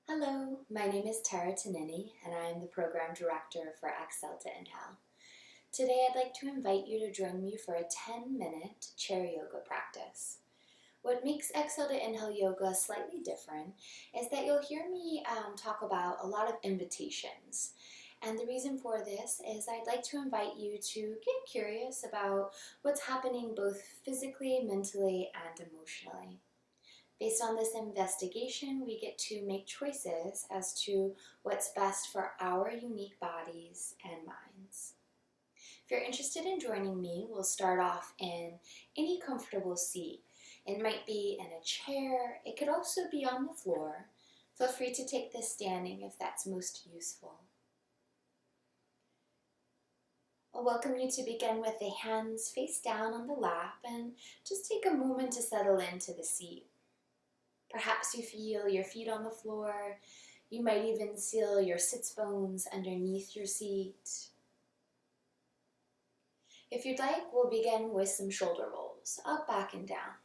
Hello, my name is Tara Tanini, and I am the Program Director for Exhale to Inhale. Today I'd like to invite you to join me for a 10-minute chair yoga practice. What makes Exhale to Inhale yoga slightly different is that you'll hear me talk about a lot of invitations. And the reason for this is I'd like to invite you to get curious about what's happening both physically, mentally, and emotionally. Based on this investigation, we get to make choices as to what's best for our unique bodies and minds. If you're interested in joining me, we'll start off in any comfortable seat. It might be in a chair, it could also be on the floor. Feel free to take this standing if that's most useful. I'll welcome you to begin with the hands face down on the lap and just take a moment to settle into the seat. Perhaps you feel your feet on the floor. You might even feel your sits bones underneath your seat. If you'd like, we'll begin with some shoulder rolls, up, back, and down.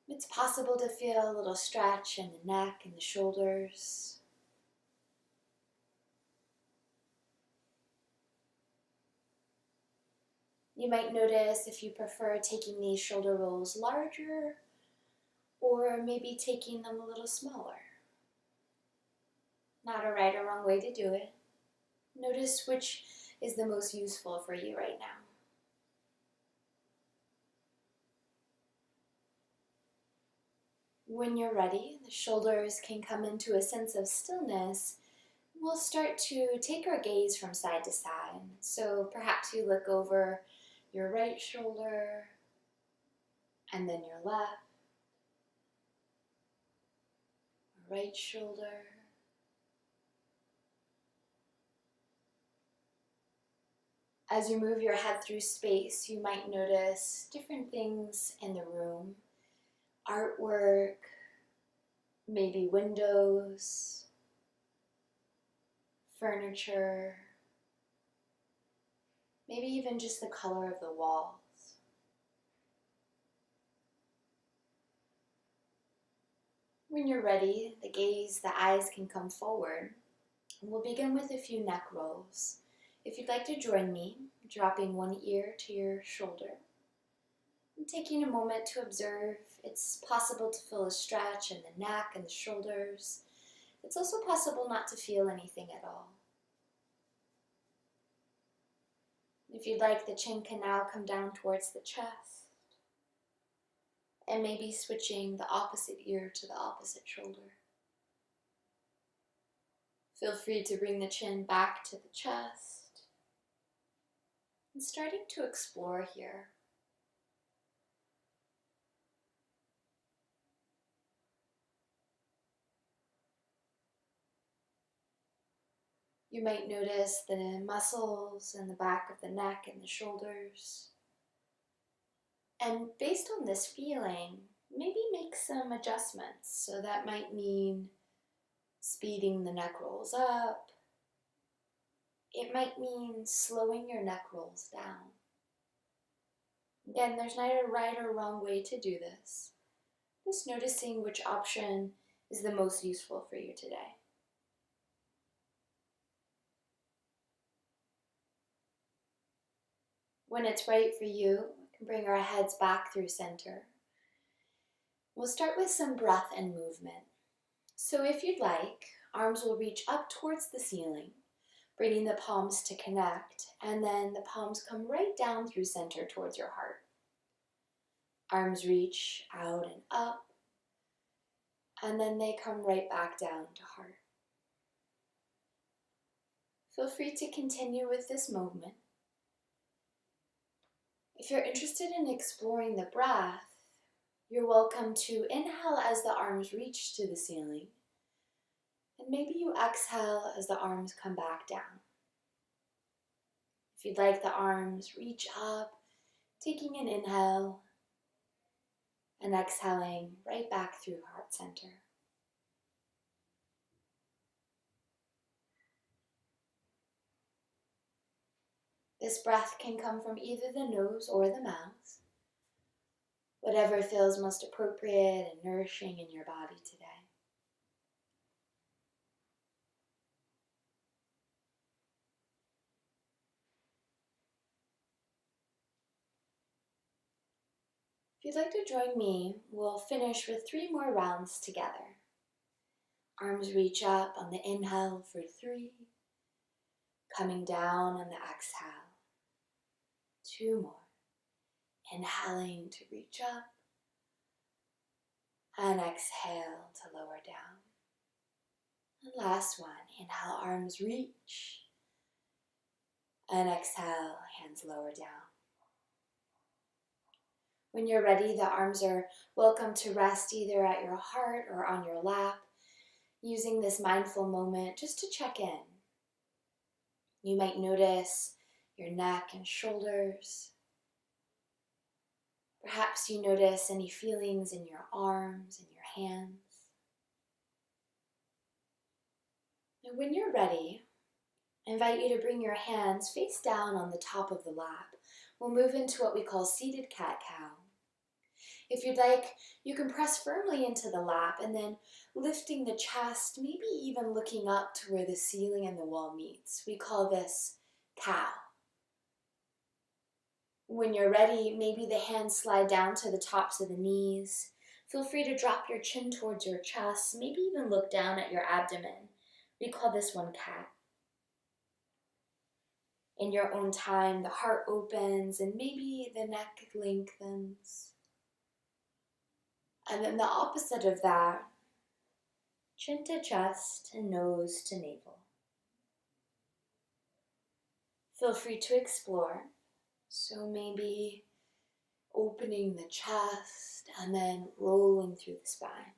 It's possible to feel a little stretch in the neck and the shoulders. You might notice if you prefer taking these shoulder rolls larger or maybe taking them a little smaller. Not a right or wrong way to do it. Notice which is the most useful for you right now. When you're ready, the shoulders can come into a sense of stillness. We'll start to take our gaze from side to side. So perhaps you look over your right shoulder and then your left, right shoulder, as you move your head through space, you might notice different things in the room. Artwork, maybe windows, furniture, maybe even just the color of the walls. When you're ready, the eyes can come forward. We'll begin with a few neck rolls. If you'd like to join me, dropping one ear to your shoulder, and taking a moment to observe, it's possible to feel a stretch in the neck and the shoulders. It's also possible not to feel anything at all. If you'd like, the chin can now come down towards the chest, and maybe switching the opposite ear to the opposite shoulder. Feel free to bring the chin back to the chest, and starting to explore here. You might notice the muscles in the back of the neck and the shoulders. And based on this feeling, maybe make some adjustments. So that might mean speeding the neck rolls up. It might mean slowing your neck rolls down. Again, there's neither right or wrong way to do this. Just noticing which option is the most useful for you today. When it's right for you, we can bring our heads back through center. We'll start with some breath and movement. So if you'd like, arms will reach up towards the ceiling, bringing the palms to connect, and then the palms come right down through center towards your heart. Arms reach out and up, and then they come right back down to heart. Feel free to continue with this movement. If you're interested in exploring the breath, you're welcome to inhale as the arms reach to the ceiling, and maybe you exhale as the arms come back down. If you'd like, the arms reach up, taking an inhale, and exhaling right back through heart center. This breath can come from either the nose or the mouth. whatever feels most appropriate and nourishing in your body today. If you'd like to join me, we'll finish with 3 more rounds together. Arms reach up on the inhale for 3, coming down on the exhale. 2 more. Inhaling to reach up and exhale to lower down. And last one, inhale, arms reach and exhale, hands lower down. When you're ready, the arms are welcome to rest either at your heart or on your lap, using this mindful moment just to check in. You might notice your neck and shoulders. Perhaps you notice any feelings in your arms and your hands. And when you're ready, I invite you to bring your hands face down on the top of the lap. We'll move into what we call seated cat-cow. If you'd like, you can press firmly into the lap and then lifting the chest, maybe even looking up to where the ceiling and the wall meets. We call this cow. When you're ready, maybe the hands slide down to the tops of the knees. Feel free to drop your chin towards your chest, maybe even look down at your abdomen. We call this one cat. In your own time, the heart opens and maybe the neck lengthens. And then the opposite of that, chin to chest and nose to navel. Feel free to explore. So maybe opening the chest and then rolling through the spine.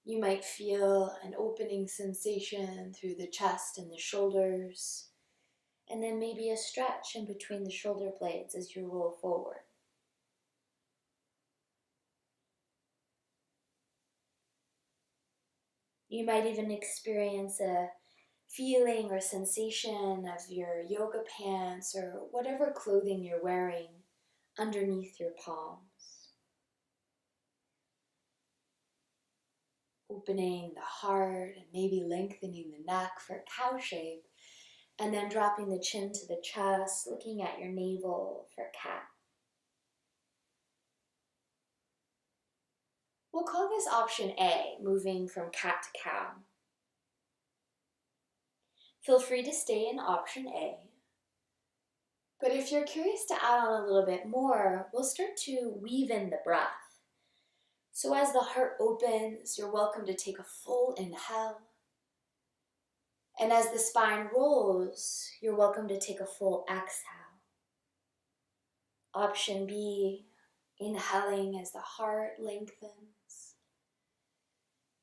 You might feel an opening sensation through the chest and the shoulders, and then maybe a stretch in between the shoulder blades as you roll forward. You might even experience a feeling or sensation of your yoga pants or whatever clothing you're wearing underneath your palms. Opening the heart and maybe lengthening the neck for cow shape, and then dropping the chin to the chest, looking at your navel for cat. We'll call this option A, moving from cat to cow. Feel free to stay in option A. But if you're curious to add on a little bit more, we'll start to weave in the breath. So as the heart opens, you're welcome to take a full inhale. And as the spine rolls, you're welcome to take a full exhale. Option B, inhaling as the heart lengthens,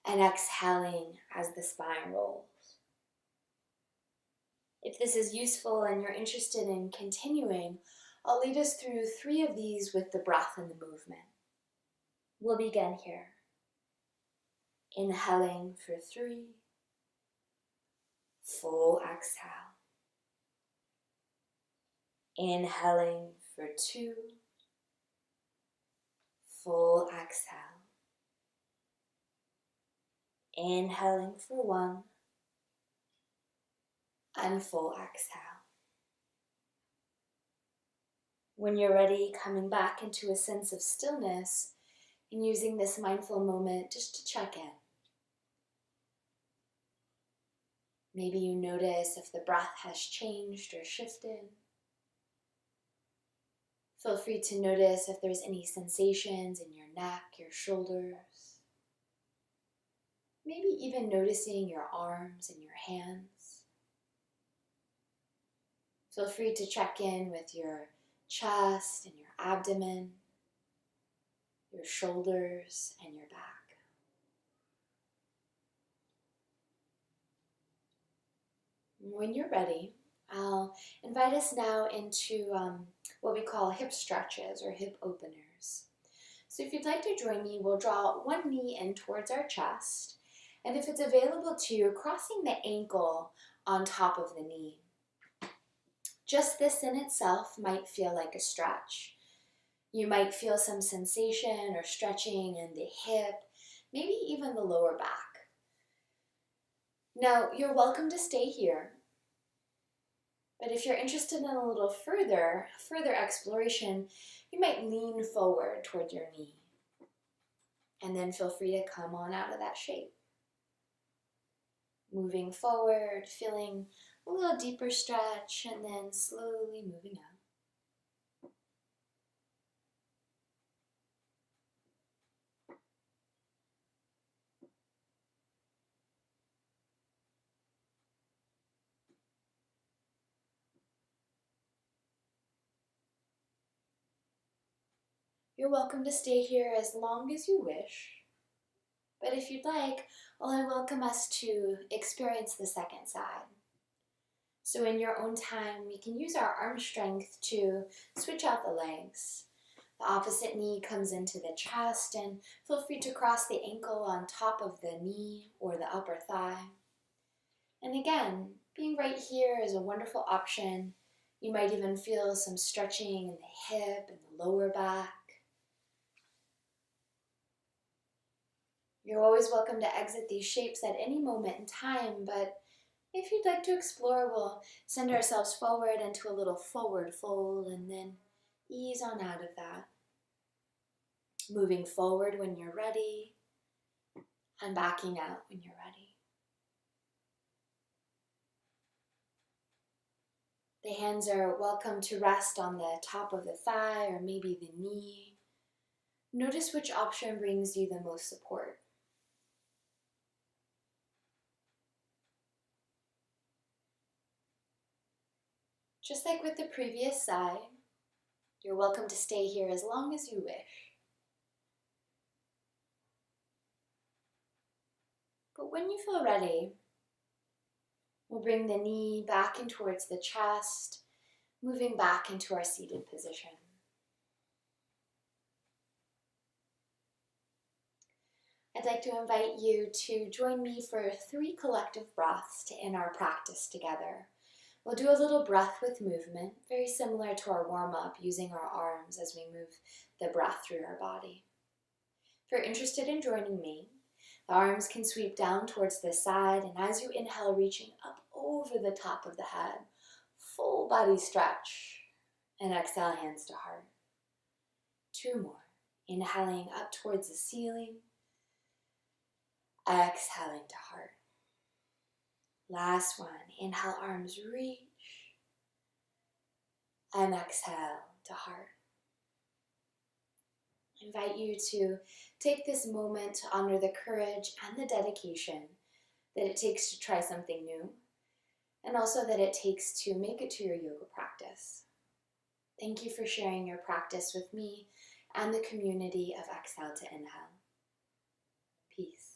and exhaling as the spine rolls. If this is useful and you're interested in continuing, I'll lead us through 3 of these with the breath and the movement. We'll begin here. Inhaling for 3, full exhale. Inhaling for 2, full exhale. Inhaling for 1, and full exhale. When you're ready, coming back into a sense of stillness and using this mindful moment just to check in. Maybe you notice if the breath has changed or shifted. Feel free to notice if there's any sensations in your neck, your shoulders. Maybe even noticing your arms and your hands. Feel free to check in with your chest and your abdomen, your shoulders and your back. When you're ready, I'll invite us now into what we call hip stretches or hip openers. So if you'd like to join me, we'll draw one knee in towards our chest, and if it's available to you, crossing the ankle on top of the knee. Just this in itself might feel like a stretch. You might feel some sensation or stretching in the hip, maybe even the lower back. Now, you're welcome to stay here, but if you're interested in a little further exploration, you might lean forward toward your knee, and then feel free to come on out of that shape. Moving forward, feeling a little deeper stretch, and then slowly moving out. You're welcome to stay here as long as you wish, but if you'd like, I welcome us to experience the second side. So in your own time, we can use our arm strength to switch out the legs. The opposite knee comes into the chest, and feel free to cross the ankle on top of the knee or the upper thigh. And again, being right here is a wonderful option. You might even feel some stretching in the hip and the lower back. You're always welcome to exit these shapes at any moment in time, but if you'd like to explore, we'll send ourselves forward into a little forward fold and then ease on out of that. Moving forward when you're ready and backing out when you're ready. The hands are welcome to rest on the top of the thigh or maybe the knee. Notice which option brings you the most support. Just like with the previous side, you're welcome to stay here as long as you wish. But when you feel ready, we'll bring the knee back in towards the chest, moving back into our seated position. I'd like to invite you to join me for 3 collective breaths to end our practice together. We'll do a little breath with movement, very similar to our warm-up, using our arms as we move the breath through our body. If you're interested in joining me, the arms can sweep down towards the side, and as you inhale, reaching up over the top of the head, full body stretch, and exhale, hands to heart. 2 more. Inhaling up towards the ceiling, exhaling to heart. Last one. Inhale, arms reach, and exhale to heart. I invite you to take this moment to honor the courage and the dedication that it takes to try something new, and also that it takes to make it to your yoga practice. Thank you for sharing your practice with me and the community of Exhale to Inhale. Peace.